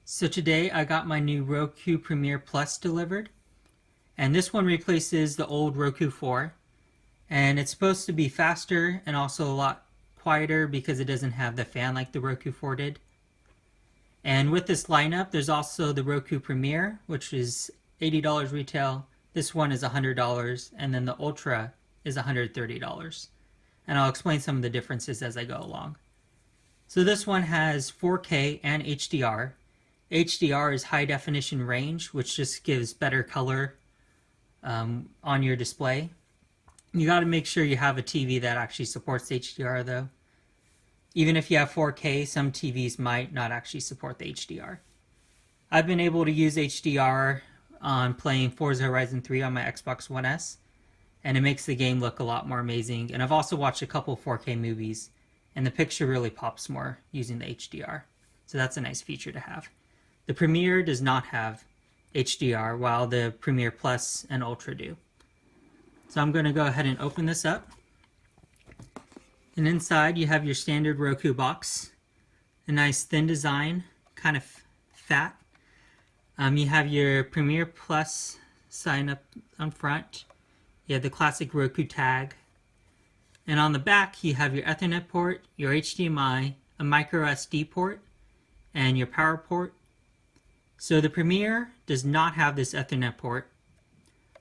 So today I got my new Roku Premiere Plus delivered, and this one replaces the old Roku 4, and it's supposed to be faster and also a lot quieter because it doesn't have the fan like the Roku 4 did. And with this lineup, there's also the Roku Premiere, which is $80 retail. This one is $100, and then the Ultra is $130. And I'll explain some of the differences as I go along. So this one has 4K and HDR. HDR is high definition range, which just gives better color on your display. You got to make sure you have a TV that actually supports HDR though. Even if you have 4K, some TVs might not actually support the HDR. I've been able to use HDR on playing Forza Horizon 3 on my Xbox One S, and it makes the game look a lot more amazing. And I've also watched a couple 4K movies, and the picture really pops more using the HDR. So that's a nice feature to have. The Premiere does not have HDR, while the Premiere Plus and Ultra do. So I'm going to go ahead and open this up. And inside you have your standard Roku box. A nice thin design, kind of fat. You have your Premiere Plus sign up on front. You have the classic Roku tag. And on the back you have your Ethernet port, your HDMI, a micro SD port, and your power port. So the Premiere does not have this Ethernet port,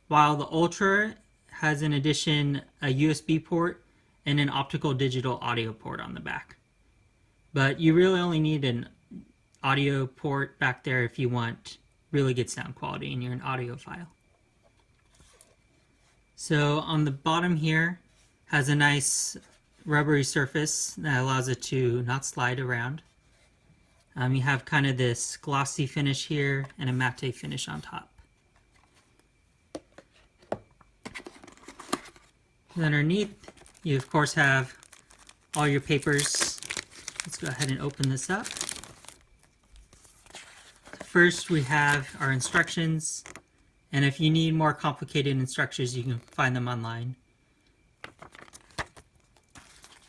while the Ultra has in addition a USB port and an optical digital audio port on the back. But you really only need an audio port back there if you want really good sound quality and you're an audiophile. So on the bottom here has a nice rubbery surface that allows it to not slide around. You have kind of this glossy finish here and a matte finish on top. And underneath, you of course have all your papers. Let's go ahead and open this up. First, we have our instructions, and if you need more complicated instructions, you can find them online.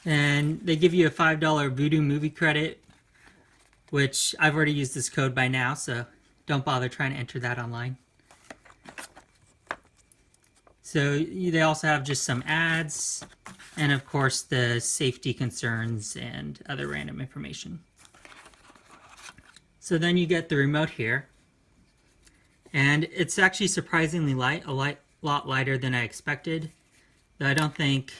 And they give you a $5 Voodoo movie credit, which I've already used this code by now, so don't bother trying to enter that online. So they also have just some ads, and of course the safety concerns and other random information. So then you get the remote here, and it's actually surprisingly light, lot lighter than I expected. Though I don't think,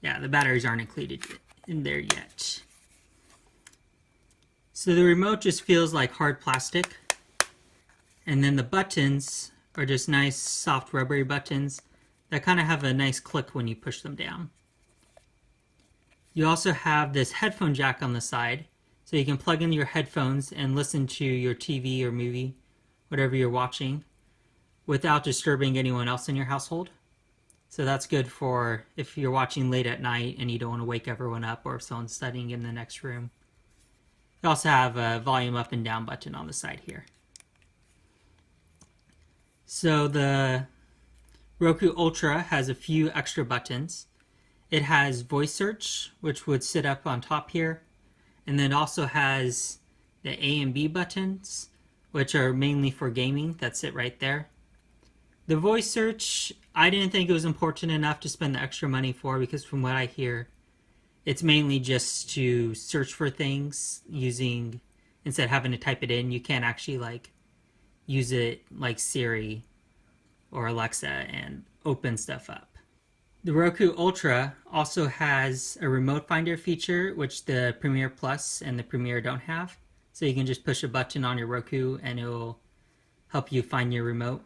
yeah, the batteries aren't included in there yet. So the remote just feels like hard plastic, and then the buttons are just nice soft rubbery buttons that kind of have a nice click when you push them down. You also have this headphone jack on the side, so you can plug in your headphones and listen to your TV or movie, whatever you're watching, without disturbing anyone else in your household. So that's good for if you're watching late at night and you don't want to wake everyone up, or if someone's studying in the next room. You also have a volume up and down button on the side here. So the Roku Ultra has a few extra buttons. It has voice search, which would sit up on top here, and then it also has the A and B buttons, which are mainly for gaming, that sit right there. The voice search, I didn't think it was important enough to spend the extra money for, because from what I hear, it's mainly just to search for things using, instead of having to type it in, you can't actually like use it like Siri or Alexa and open stuff up. The Roku Ultra also has a remote finder feature, which the Premiere Plus and the Premiere don't have. So you can just push a button on your Roku and it will help you find your remote.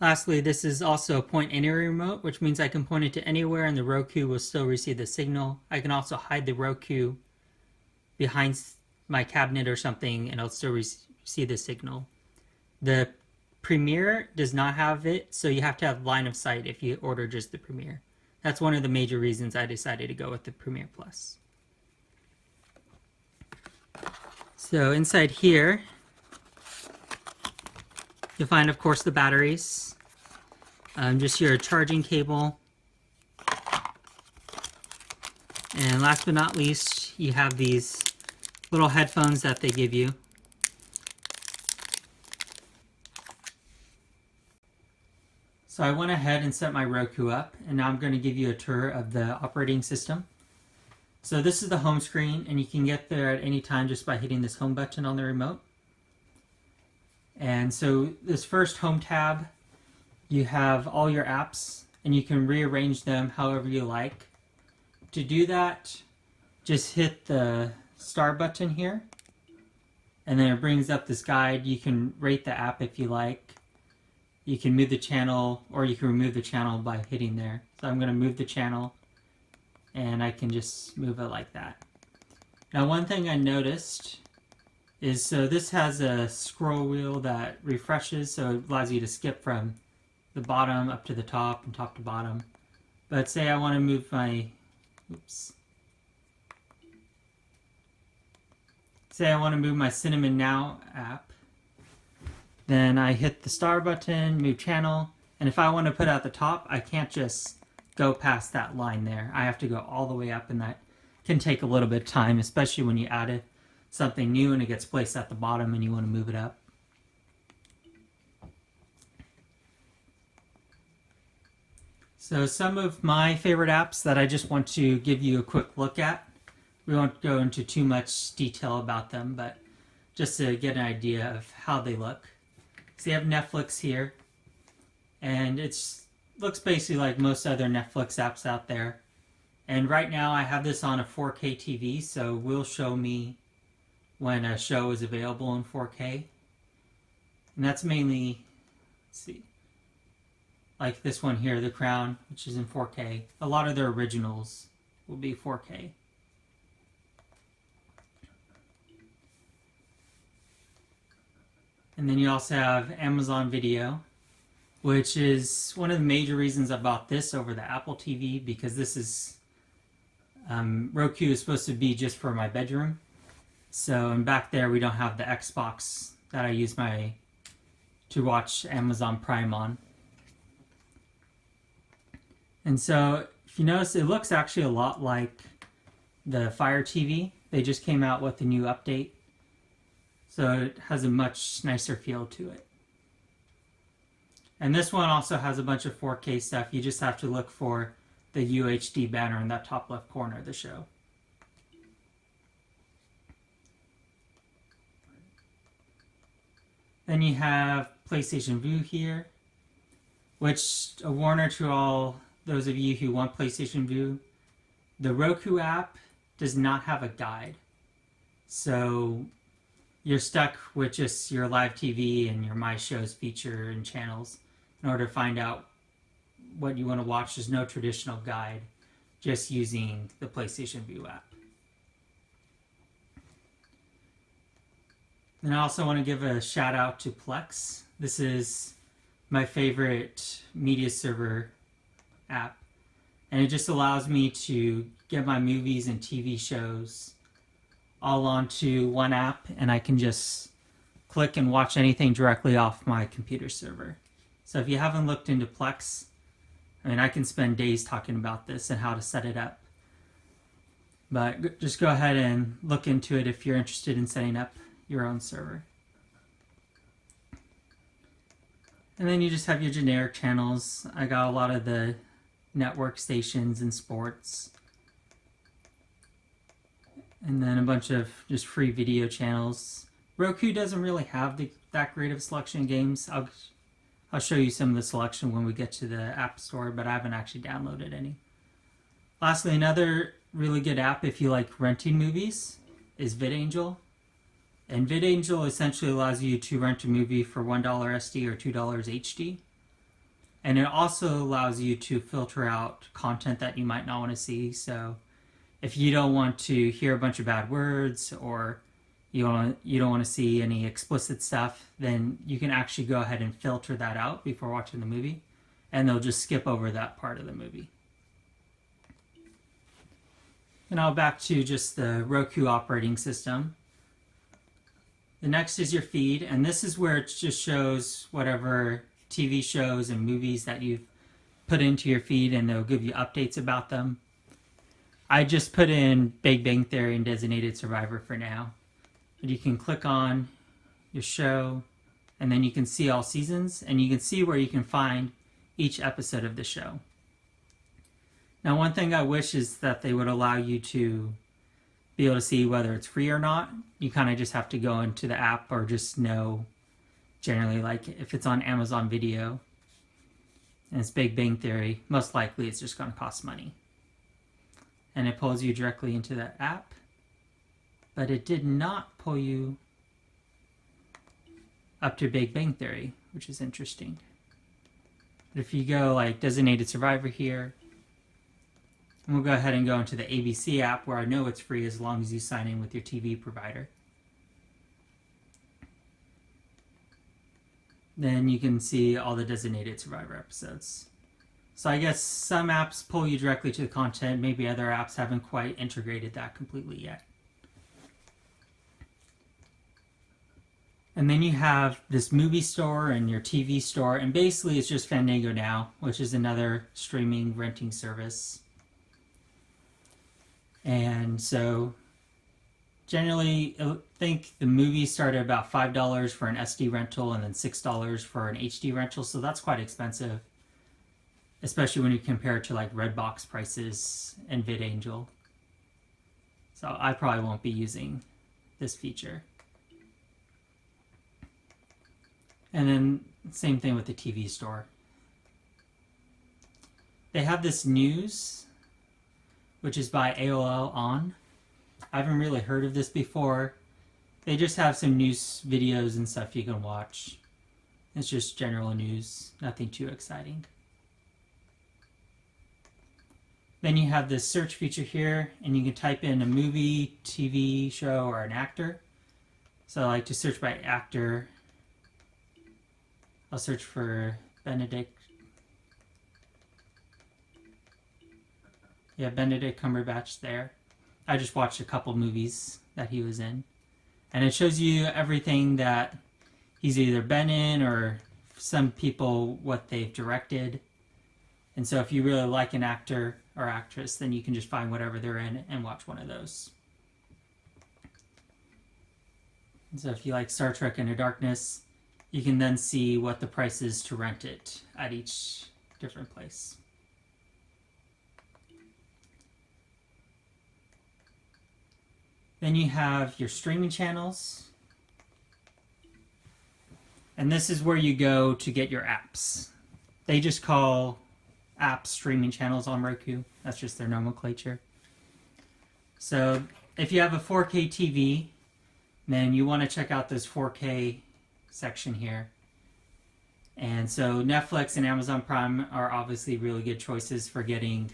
Lastly, this is also a point anywhere remote, which means I can point it to anywhere and the Roku will still receive the signal. I can also hide the Roku behind my cabinet or something and it'll still receive the signal. The Premiere does not have it, so you have to have line of sight if you order just the Premiere. That's one of the major reasons I decided to go with the Premiere Plus. So inside here, you'll find, of course, the batteries, just your charging cable, and last but not least, you have these little headphones that they give you. So I went ahead and set my Roku up, and now I'm going to give you a tour of the operating system. So this is the home screen, and you can get there at any time just by hitting this home button on the remote. And so this first home tab, you have all your apps, and you can rearrange them however you like. To do that, just hit the star button here, and then it brings up this guide. You can rate the app if you like. You can move the channel, or you can remove the channel by hitting there. So I'm going to move the channel, and I can just move it like that. Now, one thing I noticed is, so this has a scroll wheel that refreshes, so it allows you to skip from the bottom up to the top and top to bottom. But say I want to move my, say I want to move my Cinnamon Now app. Then I hit the star button, move channel, and if I want to put it at the top, I can't just go past that line there. I have to go all the way up, and that can take a little bit of time, especially when you add something new and it gets placed at the bottom and you want to move it up. So some of my favorite apps that I just want to give you a quick look at. We won't go into too much detail about them, but just to get an idea of how they look. So you have Netflix here, and it looks basically like most other Netflix apps out there. And right now I have this on a 4K TV, so it will show me when a show is available in 4K. And that's mainly, let's see, like this one here, The Crown, which is in 4K. A lot of their originals will be 4K. And then you also have Amazon Video, which is one of the major reasons I bought this over the Apple TV, because this is, Roku is supposed to be just for my bedroom. So, and back there we don't have the Xbox that I use to watch Amazon Prime on. And so, if you notice, it looks actually a lot like the Fire TV. They just came out with a new update. So it has a much nicer feel to it. And this one also has a bunch of 4K stuff. You just have to look for the UHD banner in that top left corner of the show. Then you have PlayStation View here, which, a warner to all those of you who want PlayStation View, the Roku app does not have a guide. So you're stuck with just your live TV and your My Shows feature and channels in order to find out what you want to watch. There's no traditional guide, just using the PlayStation View app. And I also want to give a shout out to Plex. This is my favorite media server app, and it just allows me to get my movies and TV shows all onto one app, and I can just click and watch anything directly off my computer server. So if you haven't looked into Plex, I mean, I can spend days talking about this and how to set it up. But just go ahead and look into it if you're interested in setting up your own server. And then you just have your generic channels. I got a lot of the network stations and sports. And then a bunch of just free video channels. Roku doesn't really have that great of a selection of games. I'll show you some of the selection when we get to the App Store, but I haven't actually downloaded any. Lastly, another really good app if you like renting movies is VidAngel. And VidAngel essentially allows you to rent a movie for $1 SD or $2 HD. And it also allows you to filter out content that you might not want to see. So if you don't want to hear a bunch of bad words, or you don't want to see any explicit stuff, then you can actually go ahead and filter that out before watching the movie, and they'll just skip over that part of the movie. And now back to just the Roku operating system. The next is your feed, and this is where it just shows whatever TV shows and movies that you've put into your feed, and they'll give you updates about them. I just put in Big Bang Theory and Designated Survivor for now. But you can click on your show, and then you can see all seasons, and you can see where you can find each episode of the show. Now, one thing I wish is that they would allow you to be able to see whether it's free or not. You kind of just have to go into the app or just know generally, like if it's on Amazon Video and it's Big Bang Theory, most likely it's just going to cost money. And it pulls you directly into the app, but it did not pull you up to Big Bang Theory, which is interesting. But if you go like Designated Survivor here, and we'll go ahead and go into the ABC app where I know it's free as long as you sign in with your TV provider. Then you can see all the Designated Survivor episodes. So I guess some apps pull you directly to the content. Maybe other apps haven't quite integrated that completely yet. And then you have this movie store and your TV store. And basically it's just Fandango Now, which is another streaming renting service. And so generally, I think the movies start at about $5 for an SD rental and then $6 for an HD rental. So that's quite expensive, especially when you compare it to like Redbox prices and VidAngel. So I probably won't be using this feature. And then same thing with the TV store. They have this news, which is by AOL On. I haven't really heard of this before. They just have some news videos and stuff you can watch. It's just general news, nothing too exciting. Then you have this search feature here, and you can type in a movie, TV show, or an actor. So I like to search by actor. I'll search for Benedict. Yeah, Benedict Cumberbatch there. I just watched a couple movies that he was in. And it shows you everything that he's either been in or some people what they've directed. And so if you really like an actor or actress, then you can just find whatever they're in and watch one of those. And so if you like Star Trek Into Darkness, you can then see what the price is to rent it at each different place. Then you have your streaming channels. And this is where you go to get your apps. They just call apps streaming channels on Roku. That's just their nomenclature. So if you have a 4K TV, then you want to check out this 4K section here. And so Netflix and Amazon Prime are obviously really good choices for getting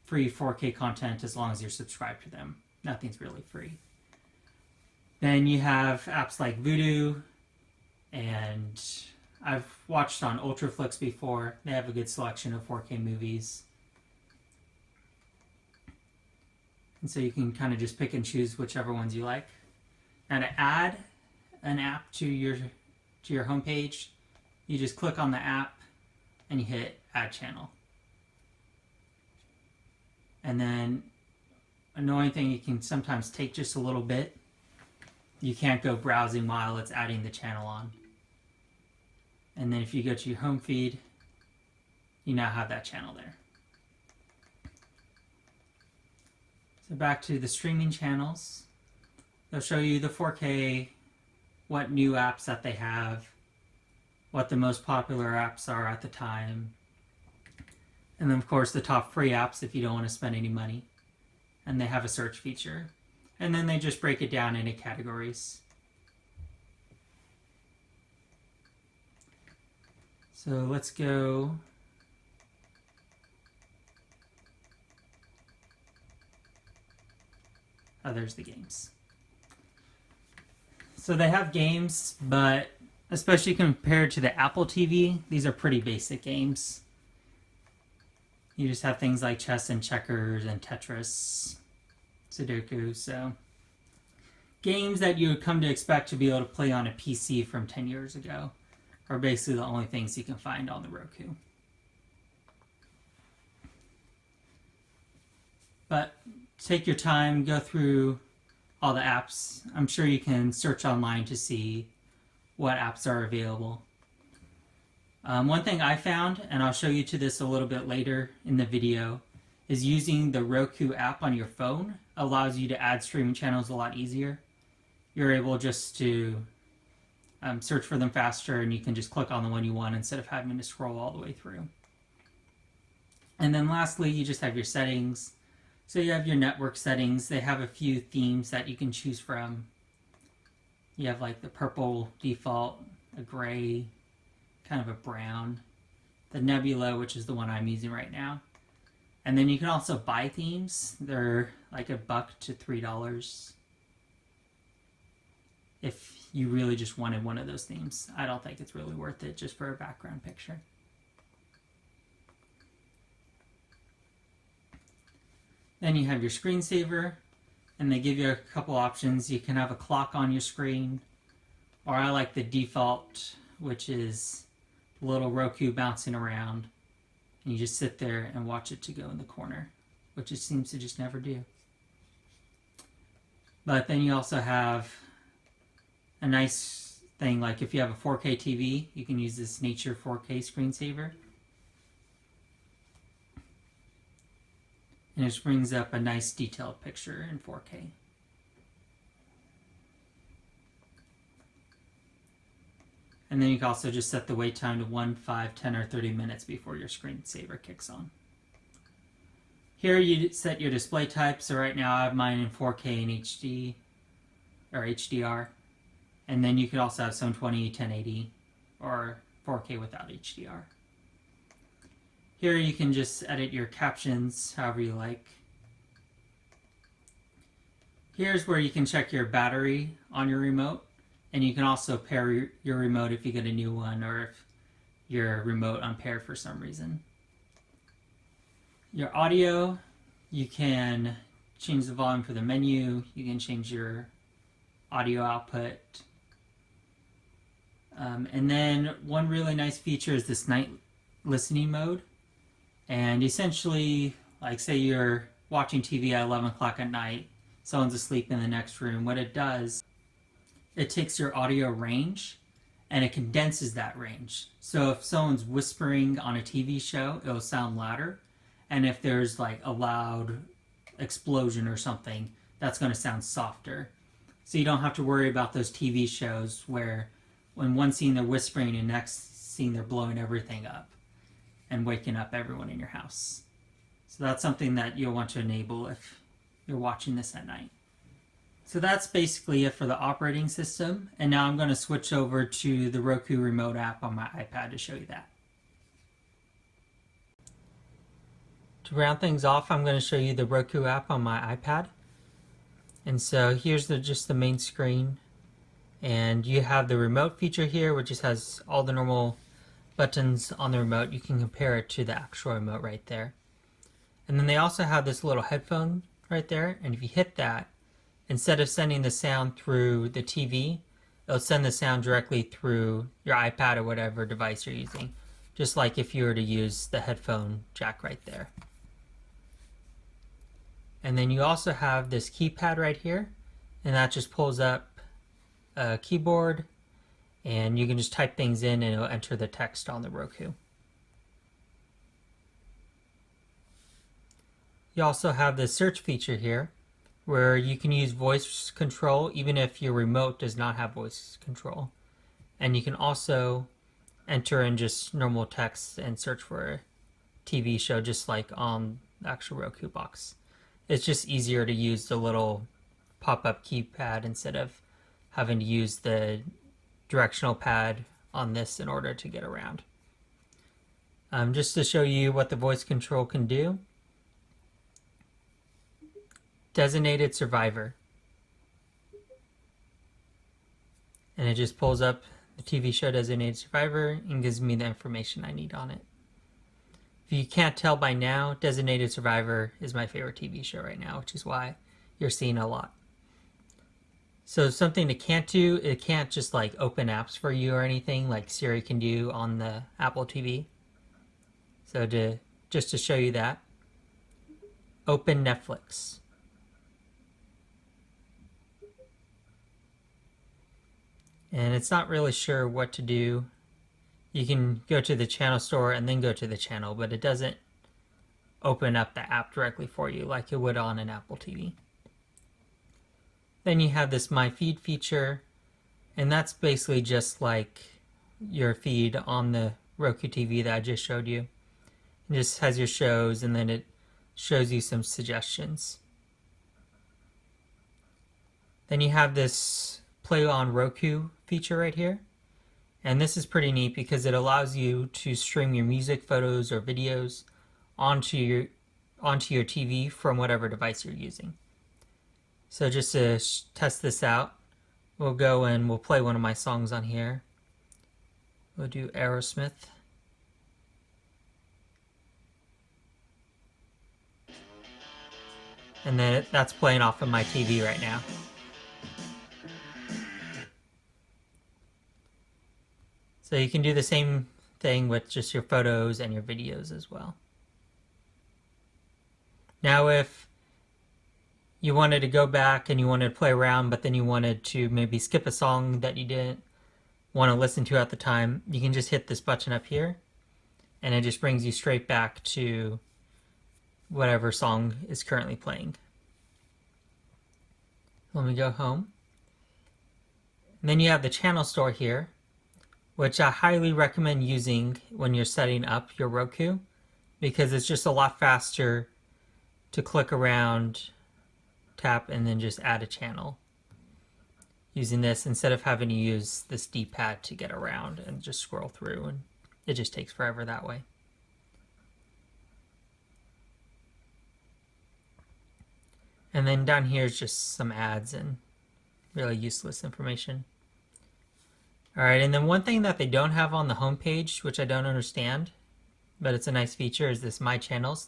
free 4K content as long as you're subscribed to them. Nothing's really free. Then you have apps like Vudu, and I've watched on Ultraflix before. They have a good selection of 4K movies. And so you can kind of just pick and choose whichever ones you like. Now to add an app to your homepage, you just click on the app and you hit Add Channel. And then annoying thing, it can sometimes take just a little bit. You can't go browsing while it's adding the channel on. And then if you go to your home feed, you now have that channel there. So back to the streaming channels. They'll show you the 4K, what new apps that they have, what the most popular apps are at the time, and then of course the top free apps if you don't want to spend any money. And they have a search feature. And then they just break it down into categories. So let's go. Oh, there's the games. So they have games, but especially compared to the Apple TV, these are pretty basic games. You just have things like chess and checkers and Tetris, Sudoku. So games that you would come to expect to be able to play on a PC from 10 years ago are basically the only things you can find on the Roku. But take your time, go through all the apps. I'm sure you can search online to see what apps are available. One thing I found, and I'll show you to this a little bit later in the video, is using the Roku app on your phone allows you to add streaming channels a lot easier. You're able just to search for them faster, and you can just click on the one you want instead of having to scroll all the way through. And then lastly, you just have your settings. So you have your network settings. They have a few themes that you can choose from. You have like the purple default, a gray, kind of a brown, the nebula, which is the one I'm using right now. And then you can also buy themes. They're like $1 to $3 if you really just wanted one of those themes. I don't think it's really worth it just for a background picture. Then you have your screensaver, and they give you a couple options. You can have a clock on your screen, or I like the default, which is a little Roku bouncing around, and you just sit there and watch it to go in the corner, which it seems to just never do. But then you also have a nice thing, like if you have a 4K TV, you can use this Nature 4K screensaver. And it just brings up a nice detailed picture in 4K. And then you can also just set the wait time to 1, 5, 10, or 30 minutes before your screensaver kicks on. Here you set your display type. So right now I have mine in 4K and HD, or HDR. And then you could also have 720, 1080, or 4K without HDR. Here you can just edit your captions however you like. Here's where you can check your battery on your remote. And you can also pair your remote if you get a new one, or if your remote unpaired for some reason. Your audio, you can change the volume for the menu. You can change your audio output. And then one really nice feature is this night listening mode. And essentially, like say you're watching TV at 11 o'clock at night, someone's asleep in the next room. What it does, it takes your audio range and it condenses that range. So if someone's whispering on a TV show, it'll sound louder. And if there's like a loud explosion or something, that's going to sound softer. So you don't have to worry about those TV shows where when one scene they're whispering and next scene they're blowing everything up and waking up everyone in your house. So that's something that you'll want to enable if you're watching this at night. So that's basically it for the operating system. And now I'm going to switch over to the Roku Remote App on my iPad to show you that. To round things off, I'm going to show you the Roku app on my iPad. And so here's just the main screen. And you have the remote feature here, which just has all the normal buttons on the remote. You can compare it to the actual remote right there. And then they also have this little headphone right there. And if you hit that, instead of sending the sound through the TV, it'll send the sound directly through your iPad or whatever device you're using. Just like if you were to use the headphone jack right there. And then you also have this keypad right here. And that just pulls up a keyboard. And you can just type things in and it'll enter the text on the Roku. You also have the search feature here, where you can use voice control even if your remote does not have voice control. And you can also enter in just normal text and search for a TV show just like on the actual Roku box. It's just easier to use the little pop-up keypad instead of having to use the directional pad on this in order to get around. Just to show you what the voice control can do. Designated survivor. And it just pulls up the TV show Designated Survivor and gives me the information I need on it. If you can't tell by now, Designated Survivor is my favorite TV show right now, which is why you're seeing a lot. So something it can't do, it can't just like open apps for you or anything like Siri can do on the Apple TV. So just to show you that, open Netflix. And it's not really sure what to do. You can go to the channel store and then go to the channel, but it doesn't open up the app directly for you like it would on an Apple TV. Then you have this My Feed feature, and that's basically just like your feed on the Roku TV that I just showed you. It just has your shows, and then it shows you some suggestions. Then you have this Play on Roku feature right here. And this is pretty neat because it allows you to stream your music, photos, or videos onto your TV from whatever device you're using. So just to test this out, we'll go and we'll play one of my songs on here. We'll do Aerosmith. And then that's playing off of my TV right now. So you can do the same thing with just your photos and your videos as well. Now if you wanted to go back and you wanted to play around, but then you wanted to maybe skip a song that you didn't want to listen to at the time, you can just hit this button up here and it just brings you straight back to whatever song is currently playing. Let me go home. And then you have the channel store here, which I highly recommend using when you're setting up your Roku because it's just a lot faster to click around, tap, and then just add a channel using this instead of having to use this D-pad to get around and just scroll through, and it just takes forever that way. And then down here is just some ads and really useless information. Alright, and then one thing that they don't have on the home page, which I don't understand, but it's a nice feature, is this My Channels.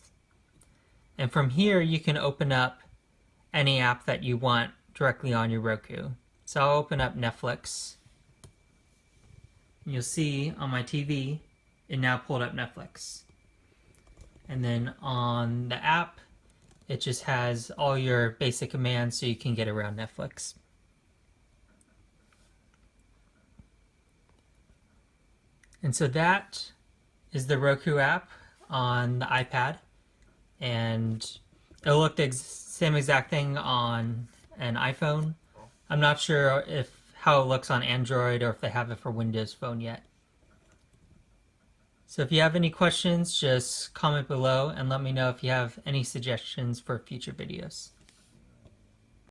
And from here you can open up any app that you want directly on your Roku. So I'll open up Netflix. You'll see on my TV, it now pulled up Netflix. And then on the app, it just has all your basic commands so you can get around Netflix. And so that is the Roku app on the iPad. And it'll look the same exact thing on an iPhone. I'm not sure how it looks on Android or if they have it for Windows Phone yet. So if you have any questions, just comment below and let me know if you have any suggestions for future videos.